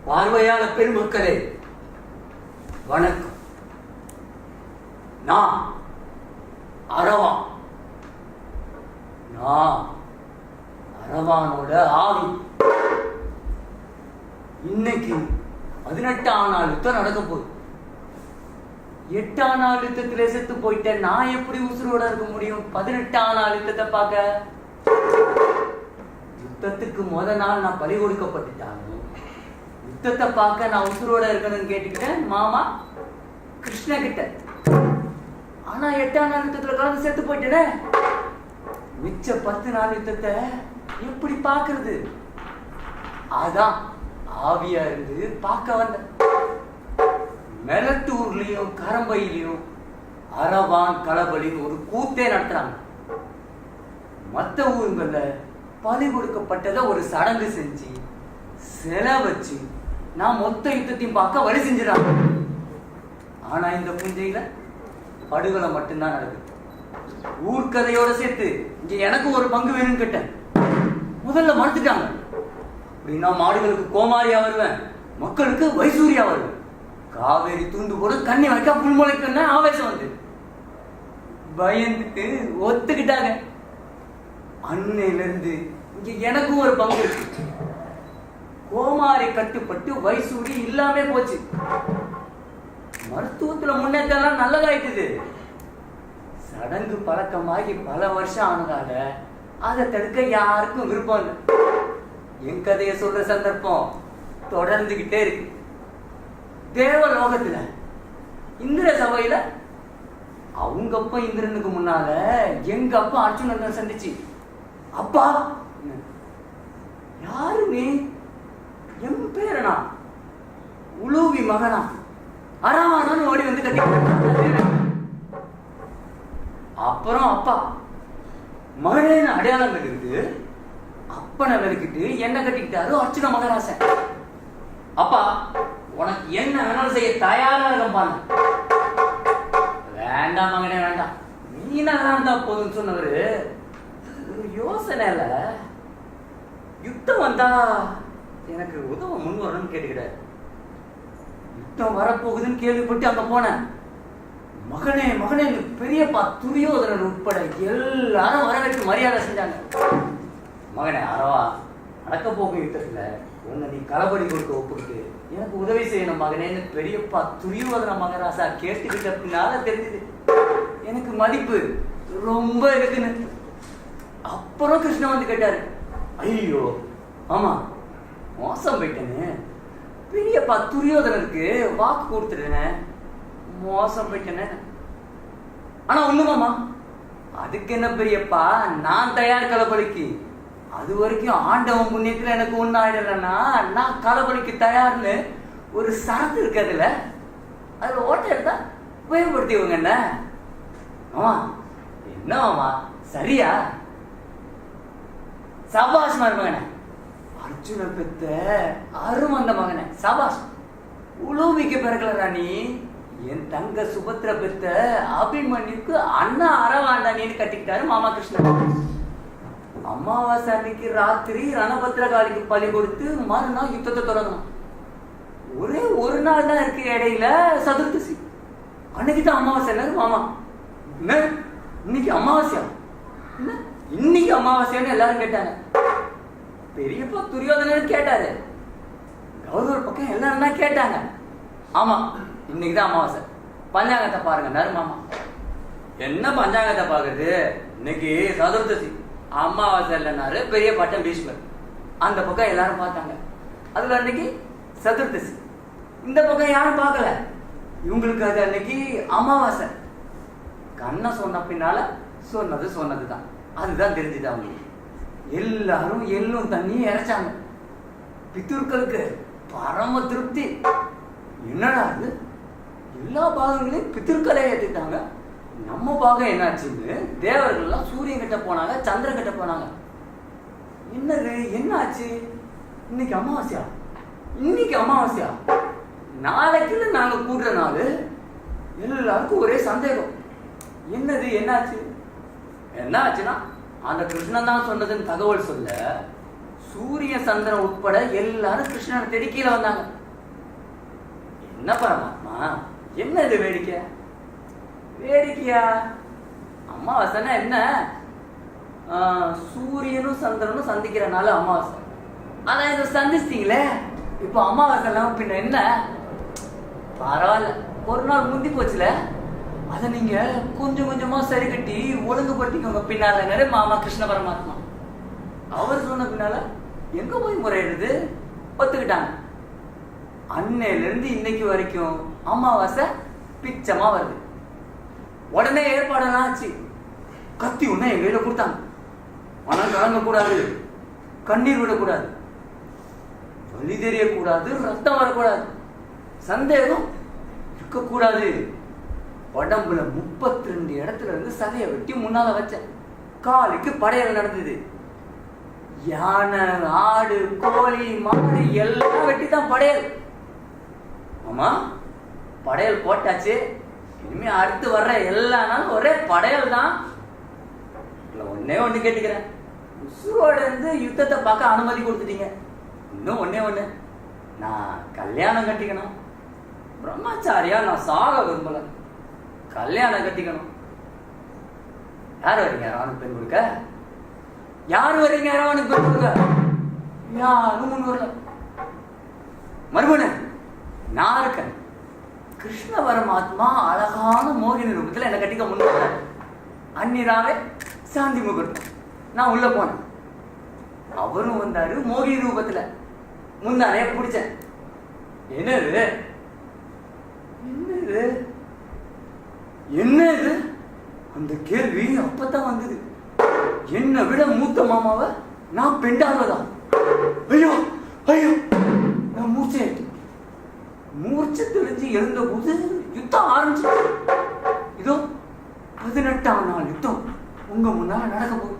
பார்வையாளர் பெருமக்களே வணக்கம். நான் அரவானோட ஆவி. இன்னைக்கு 18ஆம் நாள் யுத்தம் நடக்க போகுது. 8ஆம் நாள் யுத்தத்திலே செத்து போயிட்டேன். நான் எப்படி உசுரோட இருக்க முடியும் 18ஆம் நாள் யுத்தத்தை பார்க்க? யுத்தத்துக்கு முத நாள் நான் பலி கொடுக்கப்பட்டுட்டாங்க. யுத்தத்தை பார்க்க நான் உசுரோட இருக்கணும்னு கேட்டுக்கிட்டேன் மாமா கிருஷ்ண கிட்ட. ஆனா 8ஆம் நாள் யுத்தத்துல கலந்து செத்து போயிட்டேனே. மிச்ச 10 நாள் யுத்தத்தை எப்படி பாக்குறது? அதான் ஆவியா இருந்து பார்க்க வந்த. மெலட்டூர்லயும் கரம்பையிலையும் அரவான் களபலின்னு ஒரு கூத்தே நடத்துறாங்க. மற்ற ஊருங்கள்ல பலி கொடுக்கப்பட்டதை ஒரு சடங்கு செஞ்சு சிலை வச்சு நான் மொத்த யுத்தத்தையும் பார்க்க வழி செஞ்சிடறாங்க. ஆனா இந்த புஞ்சையில படுகொலை மட்டும்தான் நடக்குது. ஊர்க்கதையோட சேர்த்து இங்க எனக்கு ஒரு பங்கு வேணும்னு கேட்டேன். முதல்ல மறுத்துட்டாங்க. அப்படின்னா மாடுகளுக்கு கோமாரியா வருவேன், மக்களுக்கு வைசூரியா வருவேன். காவேரி தூண்டு போட கண்ணி வைக்க புல்முளைக்குன்னு ஆவேசம் வந்து பயந்துட்டு ஒத்துக்கிட்டாங்க. அன்னையில இருந்து இங்க எனக்கும் ஒரு பங்கு இருக்கு. கோமாரி கட்டுப்பட்டு வைசூரி இல்லாம போச்சு. மருத்துவத்துல முன்னேற்றம் நல்லதாயிட்டுது. சடங்கு பழக்கமாகி பல வருஷம் ஆனதால அதை தடுக்க யாருக்கும் விருப்பம் இல்லை. என் கதையை சொல்ற சந்தர்ப்பம் தொடர்ந்துகிட்டே இருக்கு. தேவலோகத்துல இந்திர சபையில அவங்க அப்பா இந்திரனுக்கு முன்னால எங்க அப்பா அர்ஜுனன் சந்திச்சு, அப்பா யாரு நீ? என் பேரனா உலூவி மகனா அரவானான்னு ஓடி வந்து கட்டி. அப்புறம் அப்பா மகனேன்னு அடையாளம் இருக்குது. அப்பனை விளக்கிட்டு என்ன கட்டிக்கிட்டாரு அர்ச்சுன மகராசன். அப்பா உனக்கு என்ன வேணாலும் செய்ய தயாரா இருக்கப்பான். வேண்டாம் மகனே வேண்டாம், நீ நல்லா போதுன்னு சொன்னவரு யோசனை இல்ல. யுத்தம் வந்தா எனக்கு உதவ முன் வரணும்னு கேட்டுக்கிட்டாரு. யுத்தம் வரப்போகுதுன்னு கேள்விப்பட்டு அங்க போனேன். மகனே மகனே பெரியப்பா துரியோதனன் உட்பட எல்லாரும் வரவேற்று மரியாதை செஞ்சாங்க. மகனே அரவா, நடக்க போகும் யுத்தத்துல உன்னை நீ களபடி கொடுக்க ஒப்புக்கிட்டு எனக்கு உதவி செய்யணும் மகனேன்னு பெரியப்பா துரியோதன மகராசா கேட்டுக்கிட்ட பின்னால தெரிஞ்சது எனக்கு மதிப்பு ரொம்ப இருக்குன்னு. அப்புறம் கிருஷ்ணன் வந்து கேட்டாரு, ஐயோ ஆமா மோசம் போயிட்டேன்னு பெரியப்பா துரியோதனருக்கு வாக்கு கொடுத்துட்டேனே, மோசம் போயிட்டேனே. ஆனா ஒண்ணுமாமா, அதுக்கு என்ன பெரியப்பா, நான் தயார் களபலிக்கு. அது வரைக்கும் ஆண்டவன் புண்ணியத்துல எனக்கு ஒண்ணு ஆயிடலன்னா நான் களபலிக்கு தயார்னு ஒரு சரத்து இருக்கு. அதுல ஓட்ட எடுத்தா உபயோகப்படுத்திவங்க என்ன. ஆமா என்ன மாமா சரியா? சபாஷ் மருமகனே, அர்ஜுன பெத்த அருமந்த மகனே சபாஷ். உலூவிக்கு பிறகுல ராணி என் தங்க சுபத்ர பெத்த அபிமன்யுக்கு அண்ணா அரவாண்டானின்னு கட்டிக்கிட்டாரு மாமா கிருஷ்ணன். அமாவாசை அன்னைக்கு ராத்திரி ரணபத்ரகாளிக்கு பலி கொடுத்து மறுநாள் யுத்தத்தை தொடங்கணும். ஒரே ஒரு நாள் தான் இருக்கு இடையில சதுர்தசி. அன்னைக்குதான் அமாவாசை மாமா. இன்னைக்கு அமாவாசையா? இன்னைக்கு அமாவாசைன்னு எல்லாரும் கேட்டாங்க. பெரியப்பா துரியோதனன் கேட்டாரு. கௌரவர் பக்கம் எல்லாரும் தான் கேட்டாங்க. ஆமா இன்னைக்குதான் அமாவாசை, பஞ்சாங்கத்தை பாருங்க மாமா. என்ன பஞ்சாங்கத்தை பாக்குறது? இன்னைக்கு சதுர்தசி, அமாவாசை இல்லைன்னாரு பெரிய பாட்டன் பீஷ்மர். அந்த பக்கம் எல்லாரும் பார்த்தாங்க. அதுல அன்னைக்கு சதுர்தசி. இந்த பக்கம் யாரும் பார்க்கல. இவங்களுக்கு அது அன்னைக்கு அமாவாசை. கண்ண சொன்ன பின்னால சொன்னதுதான் அதுதான் தெரிஞ்சுது அவங்களுக்கு. எல்லாரும் எள்ளும் தண்ணியும் இறைச்சாங்க. பித்தூர்களுக்கு பரம திருப்தி. என்னடா அது, எல்லா பாகங்களையும் பித்திருக்களே ஏற்றிட்டாங்க. நம்ம பாகம் என்னாச்சுன்னு தேவர்கள்லாம் சூரியன் கிட்ட போனாங்க, சந்திரன் கிட்ட போனாங்க. என்னது என்ன ஆச்சு? இன்னைக்கு அமாவாசையா? இன்னைக்கு அமாவாசையா? நாளைக்கு நாங்க கூடுற நாள். எல்லாருக்கும் ஒரே சந்தேகம். என்னது என்னாச்சு? என்ன ஆச்சுன்னா அந்த கிருஷ்ணன் தான் சொன்னதுன்னு தகவல் சொல்ல சூரிய சந்திரன் உட்பட எல்லாரும் கிருஷ்ணனை தேடி கீழே வந்தாங்க. என்ன பரமாத்மா, என்ன இது வேடிக்கை? வேடிக்கையா? அமாவாசைன்னா என்ன? சூரியனும் சந்திரனும் சந்திக்கிறனால அமாவாசை. ஆனா இதை சந்திச்சிட்டீங்களே, இப்போ அமாவாசை இல்லாம பின்ன என்ன? பரவாயில்ல, ஒரு நாள் முந்தி போச்சுல, அதை நீங்க கொஞ்சம் கொஞ்சமா சரி கட்டி ஒழுங்குபடுத்திக்கோங்க. பின்னால மாமா கிருஷ்ண பரமாத்மா அவர் சொன்ன பின்னால எங்க போய் முறையிடுது? ஒத்துக்கிட்டாங்க. அன்னையில இருந்து இன்னைக்கு வரைக்கும் அமாவாசை பிச்சமா வருது. உடனே ஏற்பாடெல்லாம் ஆச்சு. கத்தி ஒண்ணு எங்க கையில கொடுத்தாங்க. மனம் கலங்க கூடாது, கண்ணீர் விடக்கூடாது, வலி தெரியக்கூடாது, ரத்தம் வரக்கூடாது, சந்தேகம் இருக்கக்கூடாது. உடம்புல 32 இடத்துல இருந்து சதைய வெட்டி முன்னால வச்சேன். காலுக்கு படையல் நடந்தது. யானை, ஆடு, கோழி, மாடு எல்லாம் வெட்டி தான் படையல். ஆமா, படையல் போட்டாச்சு. இனிமே அடுத்து வர்ற எல்லா நாளும் ஒரே படையல் தான். ஒன்னே ஒண்ணு கேட்டுக்கிறேன், உசுரோட இருந்து யுத்தத்தை பார்க்க அனுமதி கொடுத்துட்டீங்க. இன்னும் ஒன்னே ஒண்ணு, நான் கல்யாணம் கட்டிக்கணும். பிரம்மச்சாரியா நான் சாக விரும்பல, கல்யாணம் கட்டிக்கணும். யார் வரீங்க ராவனுக்கு பெண் கொடுக்க? யாரு வரீங்க ராவனுக்கு பெண் கொடுக்க? யாரும் முன் வரல. மறுபடியும் நான் இருக்கேன். கிருஷ்ண பரமாத்மா அழகான மோகினி ரூபத்துல என்னை கட்டிக்க முன்ன. அந்நிராவே சாந்தி முகூர்த்தம். நான் உள்ள போனேன். அவரும் வந்தாரு மோகினி ரூபத்துல. முந்தானே பிடிச்சேன். என்னது என்னது என்னது? அந்த கேள்வி அப்பதான் வந்தது. என்னை விட மூத்த மாமாவை நான் பெண்டாவதான். ஐயோ ஐயோ, நான் மூர்ச்சை தெளிஞ்சு எழுந்த போது யுத்தம் ஆரம்பிச்சு. இதோ 18ஆம் நாள் யுத்தம் உங்க முன்னால நடக்க போகுது.